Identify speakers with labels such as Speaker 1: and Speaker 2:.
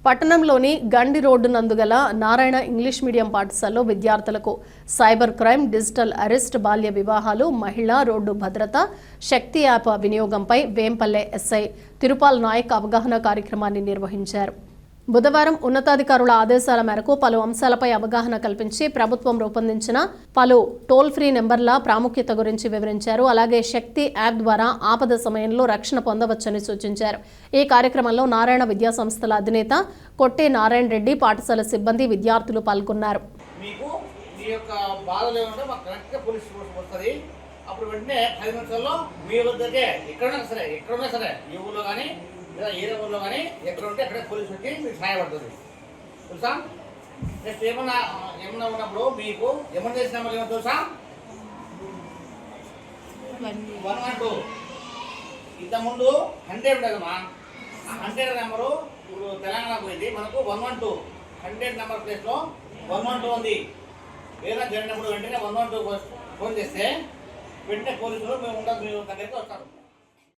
Speaker 1: పట్టణంలోని గండి road నందుగల Narayana English medium పాఠశాలలో విద్యార్థులకు సైబర్ క్రైమ్, డిజిటల్ అరెస్ట్, బాల్య వివాహాలు, మహిళా రోడ్డు భద్రత, శక్తి యాప్ వినియోగంపై వేంపల్లె ఎస్ఐ తిరుపాల్ నాయక్ అవగాహన కార్యక్రమాన్ని నిర్వహించారు. బుధవారం ఉన్నతాధికారుల ఆదేశాల మేరకు పలు అంశాలపై అవగాహన కల్పించి ప్రభుత్వం రూపొందించిన పలు టోల్ ఫ్రీ నెంబర్ల ప్రాముఖ్యత గురించి వివరించారు. అలాగే శక్తి యాప్ ద్వారా ఆపద సమయంలో రక్షణ పొందవచ్చని సూచించారు. ఈ కార్యక్రమంలో నారాయణ విద్యా సంస్థల అధినేత కొట్టే నారాయణ రెడ్డి, పాఠశాల సిబ్బంది, విద్యార్థులు పాల్గొన్నారు.
Speaker 2: అప్పుడు వెంటనే 10 నిమిషాల్లో మీ వద్దకే ఎక్కడున్నా సరే ఈ ఊళ్ళో కానీ లేదా ఏ ఊళ్ళో కానీ ఎక్కడ ఉంటే అక్కడ పోలీసు వచ్చి మీకు సహాయపడుతుంది. తెలుసా? నెక్స్ట్ ఏమన్నా ఉన్నప్పుడు మీకు ఎమర్జెన్సీ నెంబర్ ఏమో తెలుసా? 112. ఇంతకుముందు 100 ఉండదమ్మా. 100 నెంబరు ఇప్పుడు తెలంగాణ పోయింది, మనకు 112 100 నెంబర్ ప్లేస్లో 112 ఉంది. ఏదైనా జరిగినప్పుడు వెంటనే 112 ఫోన్ చేస్తే వెంటనే పోలీసులు మేము దగ్గరికి వస్తారు.